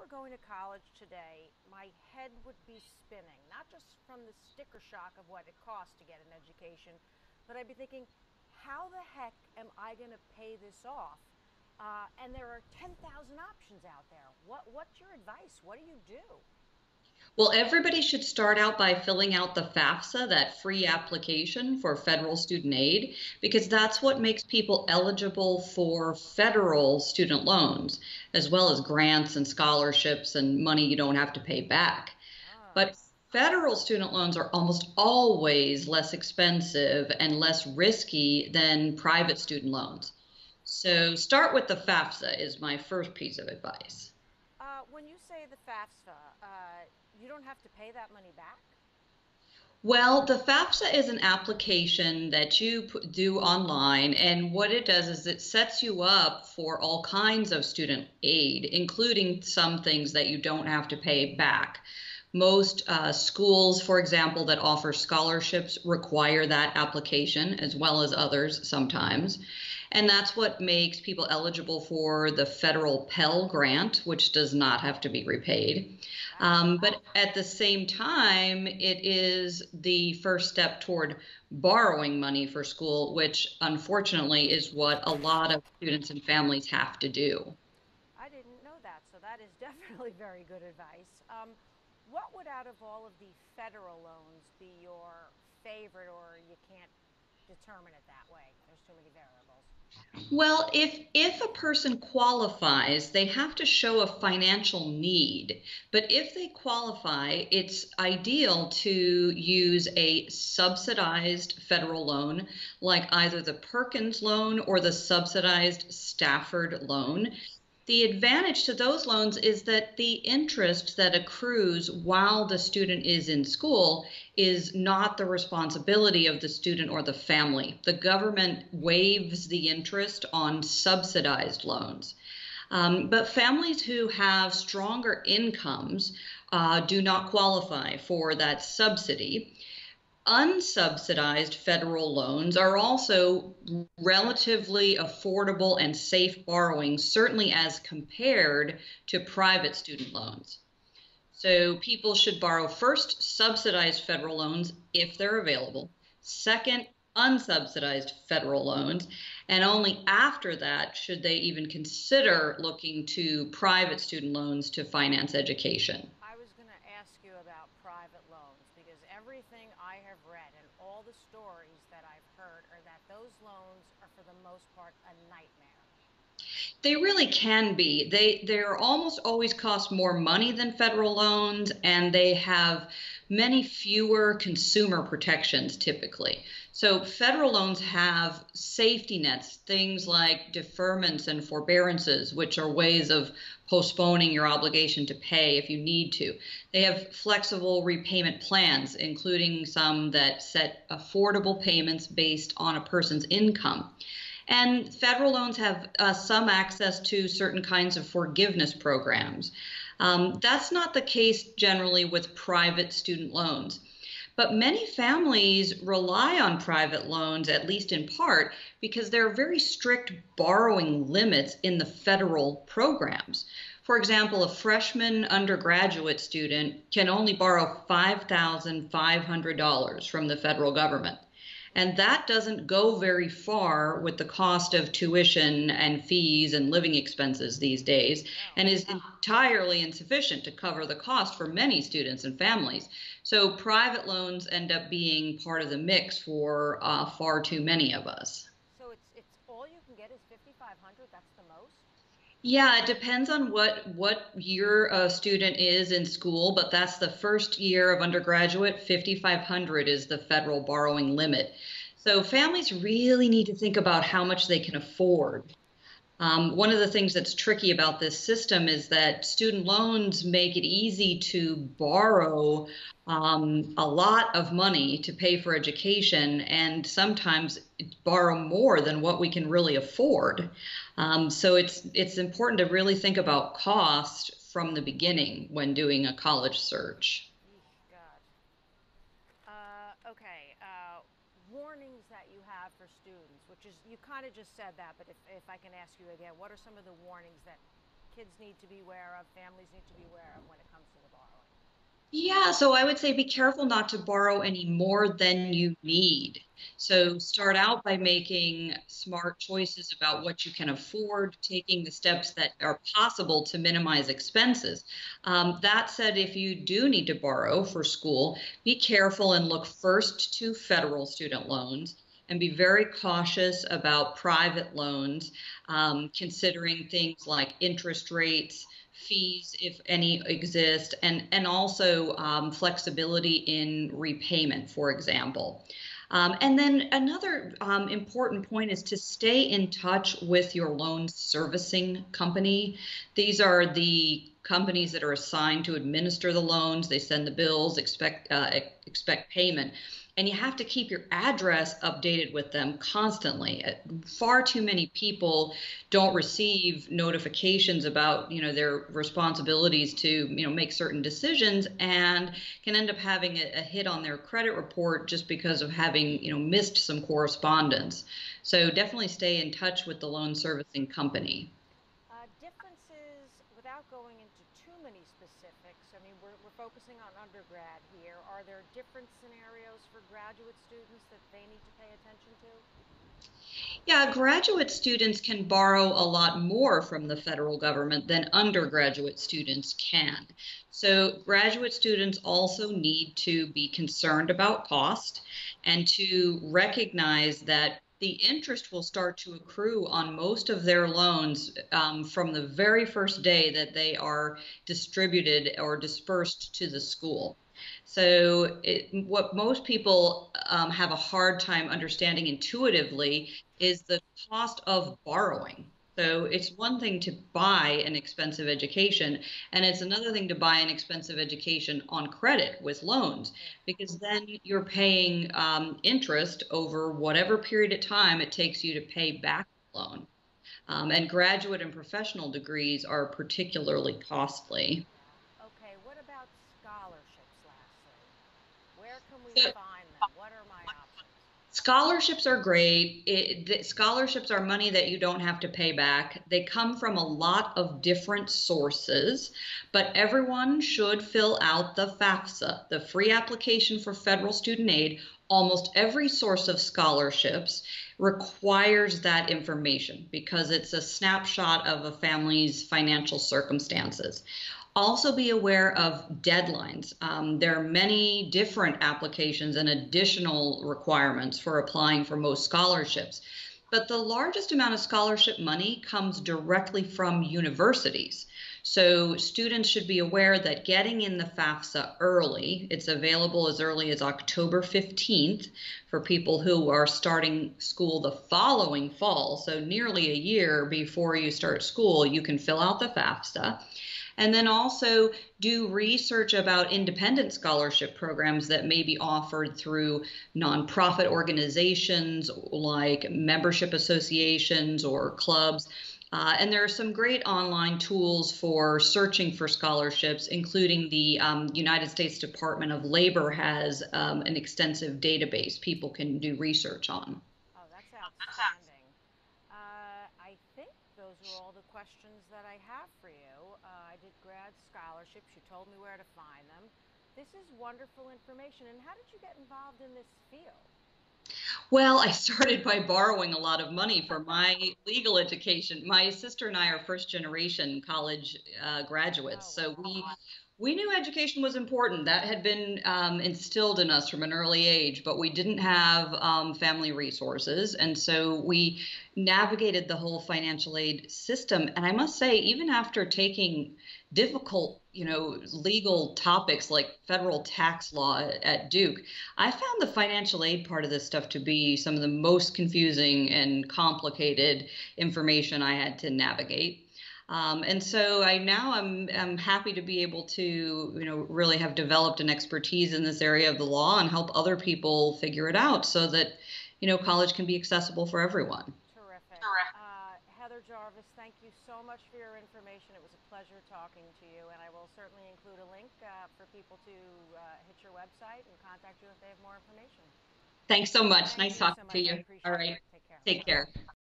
were going to college today, my head would be spinning, not just from the sticker shock of what it costs to get an education, but I'd be thinking, how the heck am I going to pay this off? And there are 10,000 options out there. What's your advice? What do you do? Well, everybody should start out by filling out the FAFSA, that free application for federal student aid, because that's what makes people eligible for federal student loans, as well as grants and scholarships and money you don't have to pay back. Ah, But federal student loans are almost always less expensive and less risky than private student loans. So start with the FAFSA is my first piece of advice. when you say the FAFSA, you don't have to pay that money back? Well, the FAFSA is an application that you do online, and what it does is it sets you up for all kinds of student aid, including some things that you don't have to pay back. Most schools, for example, that offer scholarships require that application, as well as others sometimes. And that's what makes people eligible for the federal Pell Grant, which does not have to be repaid. Wow. But at the same time, it is the first step toward borrowing money for school, which unfortunately is what a lot of students and families have to do. I didn't know that, so that is definitely very good advice. What would, out of all of the federal loans, be your favorite, or you can't determine it that way? There's too many variables. Well, if a person qualifies, they have to show a financial need. But if they qualify, it's ideal to use a subsidized federal loan, like either the Perkins loan or the subsidized Stafford loan. The advantage to those loans is that the interest that accrues while the student is in school is not the responsibility of the student or the family. The government waives the interest on subsidized loans. But families who have stronger incomes do not qualify for that subsidy. Unsubsidized federal loans are also relatively affordable and safe borrowing, certainly as compared to private student loans. So people should borrow first subsidized federal loans if they're available, second, unsubsidized federal loans, and only after that should they even consider looking to private student loans to finance education. I was going to ask you about private loans because everything I have read and all the stories that I've heard are that those loans are, for the most part, a nightmare. They really can be. They're almost always cost more money than federal loans, and they have many fewer consumer protections typically. So federal loans have safety nets, things like deferments and forbearances, which are ways of postponing your obligation to pay if you need to. They have flexible repayment plans, including some that set affordable payments based on a person's income. And federal loans have some access to certain kinds of forgiveness programs. That's not the case generally with private student loans. But many families rely on private loans, at least in part, because there are very strict borrowing limits in the federal programs. For example, a freshman undergraduate student can only borrow $5,500 from the federal government. And that doesn't go very far with the cost of tuition and fees and living expenses these days, No. and is entirely insufficient to cover the cost for many students and families. So private loans end up being part of the mix for far too many of us. So it's all you can get is 5,500. That's the most. Yeah, it depends on what year a student is in school, but that's the first year of undergraduate. 5,500 is the federal borrowing limit. So families really need to think about how much they can afford. One of the things that's tricky about this system is that student loans make it easy to borrow a lot of money to pay for education and sometimes borrow more than what we can really afford. So it's important to really think about cost from the beginning when doing a college search. Eesh, God. Okay. Warnings that you have for students, which is, you kind of just said that, but if I can ask you again, what are some of the warnings that kids need to be aware of, families need to be aware of when it comes to the borrowing? Yeah, so I would say be careful not to borrow any more than you need. So start out by making smart choices about what you can afford, taking the steps that are possible to minimize expenses. That said, if you do need to borrow for school, be careful and look first to federal student loans and be very cautious about private loans, considering things like interest rates, fees, if any exist, and also flexibility in repayment, for example. And then another important point is to stay in touch with your loan servicing company. These are the companies that are assigned to administer the loans. They send the bills, expect payment. And you have to keep your address updated with them constantly. Far too many people don't receive notifications about, their responsibilities to, make certain decisions, and can end up having a hit on their credit report just because of having, missed some correspondence. So definitely stay in touch with the loan servicing company. Differences, without going into too many specifics, I mean, we're focusing on undergrad here. Are there different scenarios for graduate students that they need to pay attention to? Yeah, graduate students can borrow a lot more from the federal government than undergraduate students can. So, graduate students also need to be concerned about cost and to recognize that the interest will start to accrue on most of their loans from the very first day that they are distributed or dispersed to the school. So, what most people have a hard time understanding intuitively is the cost of borrowing. So, it's one thing to buy an expensive education, and it's another thing to buy an expensive education on credit with loans, because then you're paying interest over whatever period of time it takes you to pay back the loan. And graduate and professional degrees are particularly costly. Okay, what about scholarships, lastly? Where can we So, find them? What are my options? scholarships are great. Scholarships are money that you don't have to pay back. They come from a lot of different sources, but everyone should fill out the FAFSA, the free application for federal student aid. Almost every source of scholarships requires that information because it's a snapshot of a family's financial circumstances. Also be aware of deadlines. There are many different applications and additional requirements for applying for most scholarships. But the largest amount of scholarship money comes directly from universities. So students should be aware that getting in the FAFSA early, it's available as early as October 15th for people who are starting school the following fall. So nearly a year before you start school, you can fill out the FAFSA. And then also do research about independent scholarship programs that may be offered through nonprofit organizations like membership associations or clubs. And there are some great online tools for searching for scholarships, including the United States Department of Labor has an extensive database people can do research on. Oh, that's outstanding. I think those are all the questions that I have for you. I did grad scholarships. You told me where to find them. This is wonderful information. And how did you get involved in this field? Well, I started by borrowing a lot of money for my legal education. My sister and I are first generation college graduates, Oh, so wow. we knew education was important. That had been instilled in us from an early age, but we didn't have family resources, and so we navigated the whole financial aid system. And I must say, even after taking difficult, legal topics like federal tax law at Duke, I found the financial aid part of this stuff to be some of the most confusing and complicated information I had to navigate. And so I'm happy to be able to, really have developed an expertise in this area of the law and help other people figure it out so that, college can be accessible for everyone. Terrific. Heather Jarvis, thank you so much for your information. It was a pleasure talking to you, and I will certainly include a link for people to hit your website and contact you if they have more information. Thanks so much. Thank Nice you so talking to much. I you. All appreciate it. right. Take care. Take care.